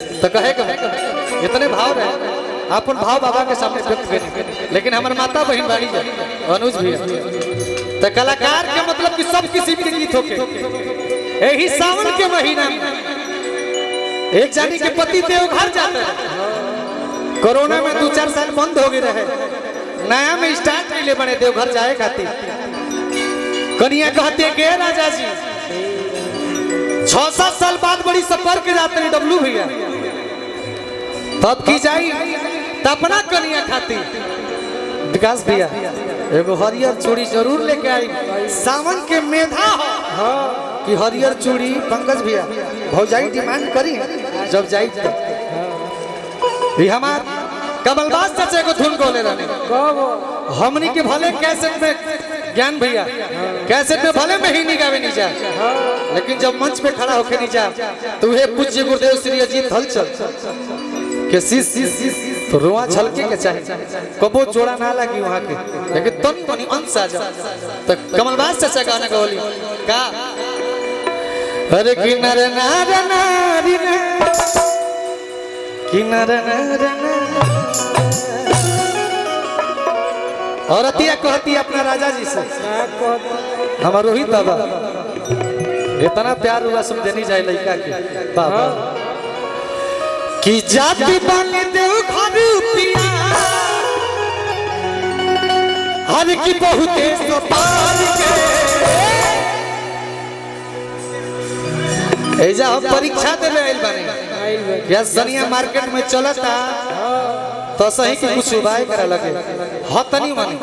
तो कहे इतने भाव रहे अपन भाव बाबा के सामने व्यक्त करें, लेकिन हमारे माता बहन बाड़ी अनुज भी तो कलाकार के मतलब कि सब किसी के गीत होके यही सावन के महीना में एक जानी के पति देवघर जाते हैं। कोरोना में 2-4 साल बंद हो गए रहे, नया में स्टार्ट के लिए बने देवघर जाए खातिर। कन्या कहते हैं के राजा जी 6-7 साल बाद बड़ी सफर के जाते हैं डब्लू भैया, तब की जाई तपना कन्या खातिर विकास भैया एगो हरियर चूड़ी जरूर लेके आई। सावन के मेधा कि हरियर चूड़ी पंकज भैया भौजाई डिमांड करी जब जाई तो हमार कमलबाज चाचा को धुन को ले रहे हमनी के भले कैसेट में ज्ञान भैया कैसेट में भले में ही नहीं गावे नहीं जा, लेकिन जब मंच पे खड़ा होके नहीं जा तो वह पूज्य गुरुदेव श्री अजीत हलचल के शीश तो रुआ छलके के चाहे कबो जोड़ा ना लगी वहां के, लेकिन तन तनी अंश आ जा तो कमलबाज चाचा गाना गौली का अरे किनारे नारे नारी किनारे नारे औरतिया कहती अपना राजा जी से हमारा रोहित बाबा इतना प्यार हुआ समझे नहीं जाए लड़का के बाबा कि जाति बने देव घर पिया हर की बहुते सोपार के ऐजा हम परीक्षा देवे आइल बने या सनिया मार्केट में चलता तो सही के कुछ उपाय करे लगे हतनी माने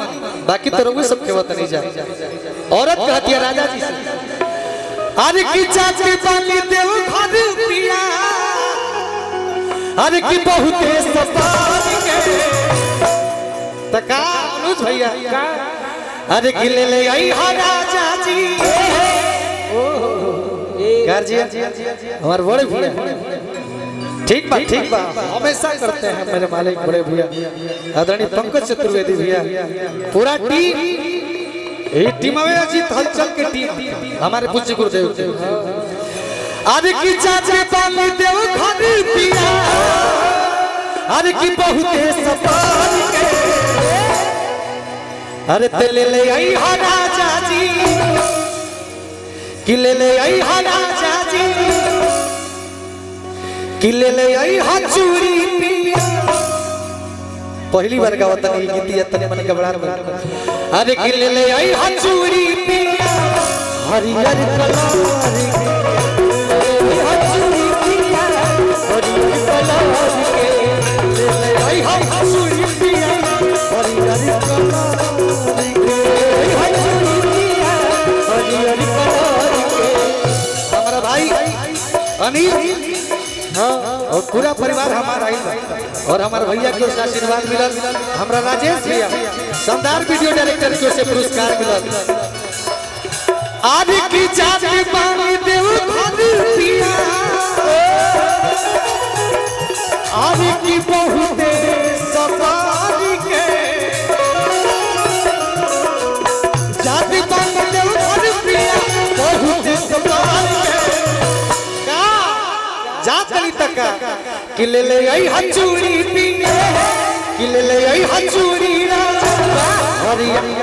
बाकी तो रघु सब केवत नहीं जा। औरत कहती है राजा जी से अरे की जाति बने देव घर पिया अरे की बहुते सपार के तका अनुज भैया अरे की ले ले आई राजा जी गार्जियन हमारे बड़े भैया ठीक बा हमेशा करते हैं मेरे मालिक बड़े भैया आदरणीय पंकज चतुर्वेदी भैया पूरा टीम ये टीम में अजीत हलचल के टीम हमारे पूज्य गुरुदेव के अरे की चाचे पाली देव घर पिया अरे की बहुते सपार के अरे तेले ले आई राजा जी कि ले आई राजा जी कि ले आई चूड़ी पिया पहली बार गावत नहीं गीती तने मन घबरा अरे कि ले आई चूड़ी पिया हरियर कलर हमारा भाई अनिल और पूरा परिवार हमारा और हमारे भैया के आशीर्वाद मिलल। हमारा राजेश भैया शानदार वीडियो डायरेक्टर के से पुरस्कार मिलल। आज की जाति पानी देव घर पिया आज की बहुते सवार के जाति पानी देव घर पिया बहुते सवार के का जाति तक कि ले आई हचूड़ी पिया कि ले आई हचूड़ी राजा हरियर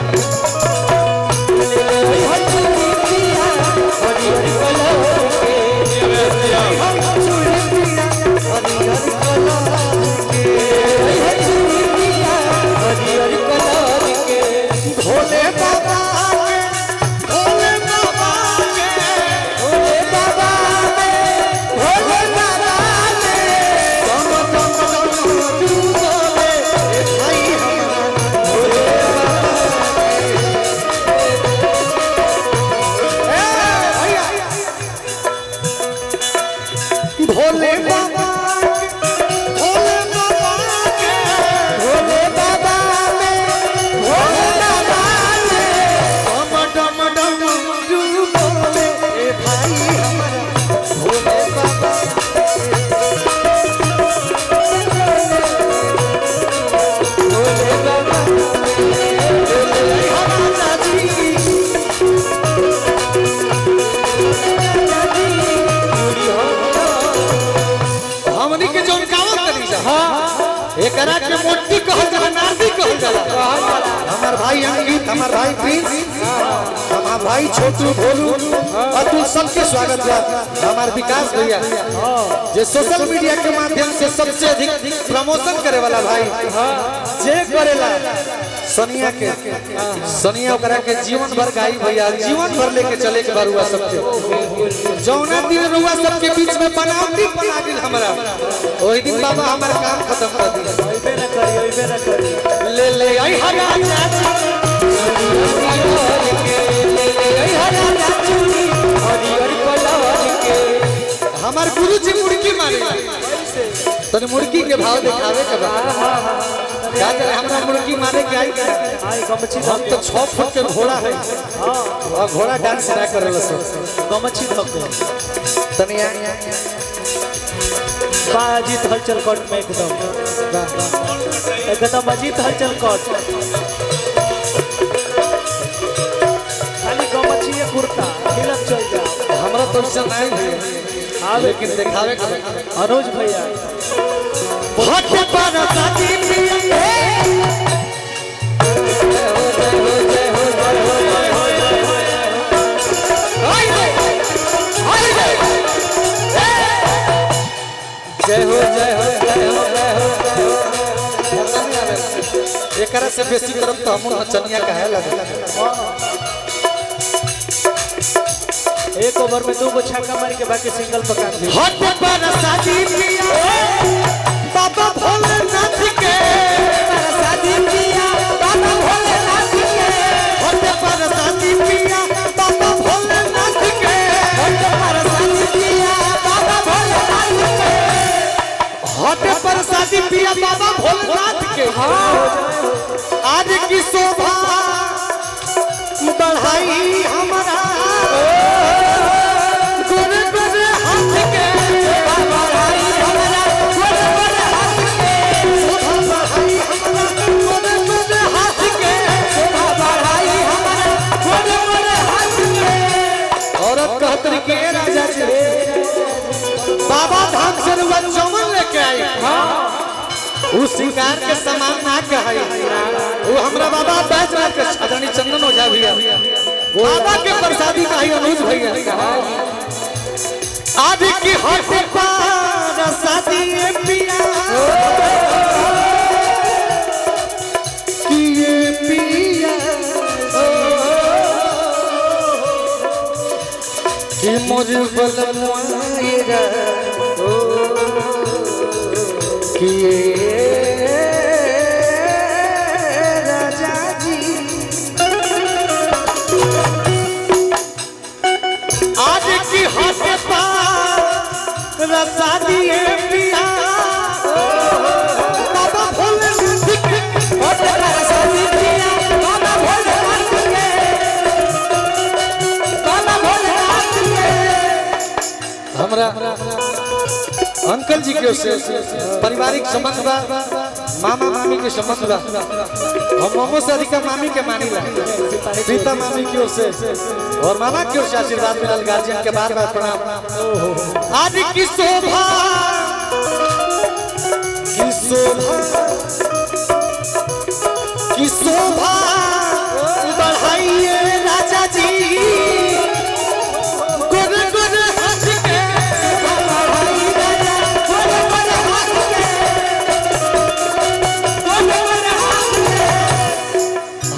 के जोन गावत तनी जा एकरा के मोटी कहल जाला नारदी कहल जाला हमार भाई अंकित हमार भाई प्रिंस हमार भाई छोटू भोलू अतुल सबके स्वागत बा हमार विकास भैया जे सोशल मीडिया के माध्यम से सबसे अधिक प्रमोशन करे वाला भाई जे करेला सोनिया के सोनिया ओकरा के जीवन भर गाई भैया जीवन भर लेके चले के बरुआ सबके जौना दिन रुआ सबके बीच में बनावटी बना दिल हमरा ओही दिन बाबा हमार काम खत्म कर दिया ओइबे न करी ले ले आई हरा चाची ले ले आई हरा चाची हरी हरी कलर के हमार गुरुजी मुर्गी मारे तने मुर्गी के भाव दिखावे के बा क्या करे हमरा मुर्गी मारे के आई गमछी हम तो 6 फुट के घोड़ा है और घोड़ा डांस ना करल सो गमछी धक दे तनिया बाजीत हलचल कट में एकदम अजीत हलचल कट खाली गमछी या कुर्ता हिलत चल जा हमरा तो से नहीं है लेकिन दिखावे के अनुज भैया हट पर साथी पिए जय हो जय हो जय हो जय हो एकरा से बेसी करब तो हम नचनिया काहे लगे एक ओवर में 2 गो छक्का मार के बाकी सिंगल पका दी हट पर शादी पिया बाबा भोलेनाथ के शादी पिया बाबा भोलेनाथ के हट पर शादी पिया बाबा भोलेनाथ के हट पर शादी पिया बाबा भोलेनाथ के हट पर शादी पिया बाबा भोलेनाथ के आज की शोभा बढ़ाई हमारा राजा जी बाबा धाम से चमन लेके आई उस सिंगार के सामान ना कहे वो हमरा बाबा बैजनाथ के छाजनी चंदन ओझा भैया बाबा के प्रसादी कही अनुज भैया आज की हट पर शादी पिया किए पिया कि मुझे बलवाएगा कि राजा जी आज की हट पर शादी पिया बाबा भोलेनाथ के हट पर शादी पिया बाबा भोलेनाथ के बाबा भोलेनाथ हमरा अंकल जी के से पारिवारिक संबंध बा मामा मामी के संबंध बा हम मामो से अधिक मामी के मानीला सीता मामी की ओर से और मामा की ओर से आशीर्वाद मिलल गार्जियन के बार बार प्रणाम आज की शोभा बढ़ाइए राजा जी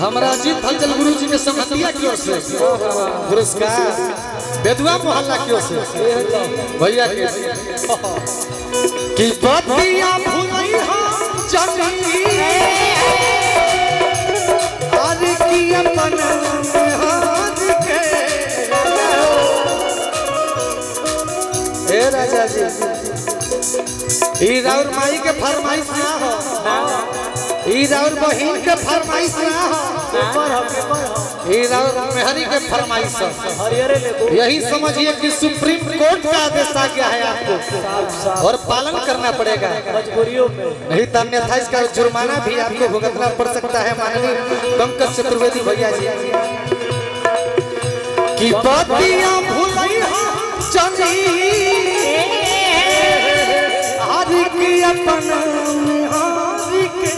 हमरा अजीत हलचल गुरु जी के संगतिया की ओर से पुरस्कार बेदुआ मोहल्ला की ओर से भैया के कि बतिया भुलई हम जनी आज की अपन हाथ के ए राजा जी ई राउर माई के फरमाइश ना हो ई राउर बहिन के फरमाइश ना हो ई राउर मेहरी के फरमाइश हो यही समझिए कि सुप्रीम कोर्ट का आदेश आ गया है आपको और पालन करना पड़ेगा मजबूरियों में नहीं तो अन्यथा इसका जुर्माना भी आपको भुगतना पड़ सकता है माननीय पंकज चतुर्वेदी भैया जी की बतियां भुलई हम जनी आज अपना हारी के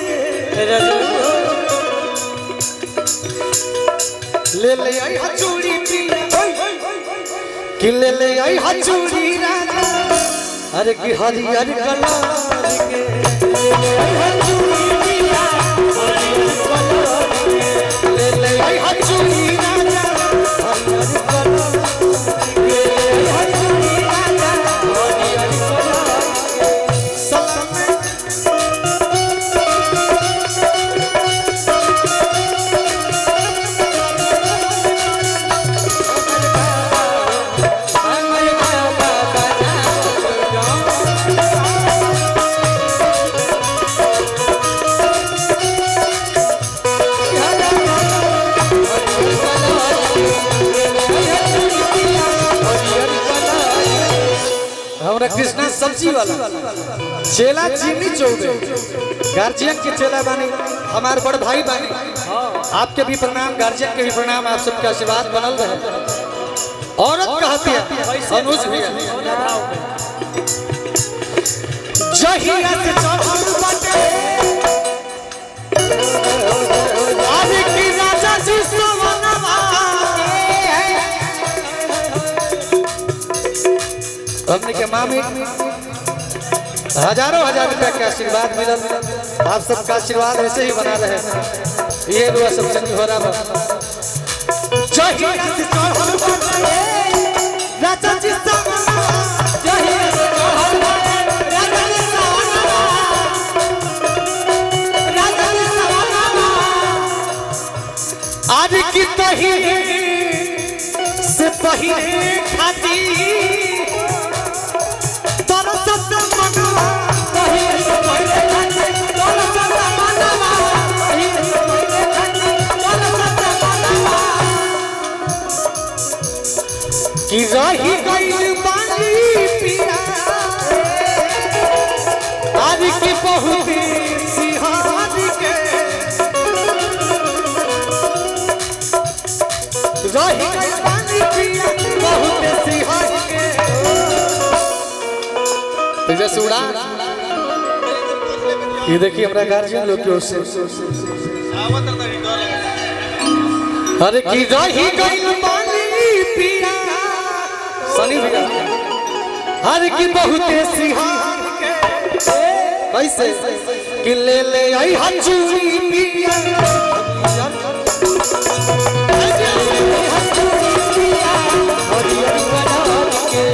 ले ले आई हचूड़ी पिया कि ले ले आई हचूड़ी राजा अरे कि हरियर कलर के ले ले आई हचूड़ी राजा हरियर कलर के हचूड़ी राजा हरियर कलर सलाम हमरा कृष्णा सब्जी वाला चेला चीनी चौबे गार्जियन के चेला बानी हमारे बड़ भाई बानी आपके भी प्रणाम गार्जियन के भी प्रणाम आप सबके आशीर्वाद बनल रहे औरत कहती है अनुज भैया जहिया से चढ़ल बाटे आदि की राजा जी सोवनवा हमने के मामी हजारों हजार रुपया के आशीर्वाद मिलल आप सबका आशीर्वाद ऐसे ही बना रहे ये दुआ सब चंद हो रहा राजा जी आज की तही से पहले खाती कि रही गई बानी पिया आज की बहुत सिहार के रही गई बानी पिया बहुत सिहार के तुझे सुना ये देखिए हमारा गार्जियन लोग की ओर से अरे की रही गई बानी पिया सनी भैया हर की बहुत सिहार के कैसे कि ले ले आई हचूड़ी पिया हरियर कलर के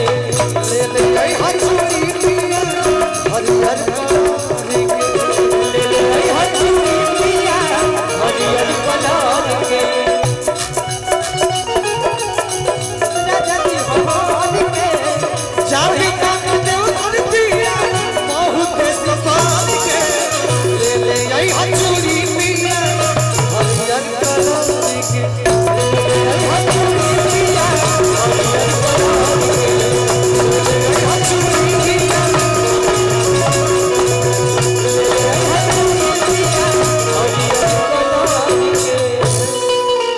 ले ले आई हचूड़ी पिया हरियर कलर के ले ले आई हचूड़ी पिया हरियर कलर के हचूड़ी पिया हरियर कलर के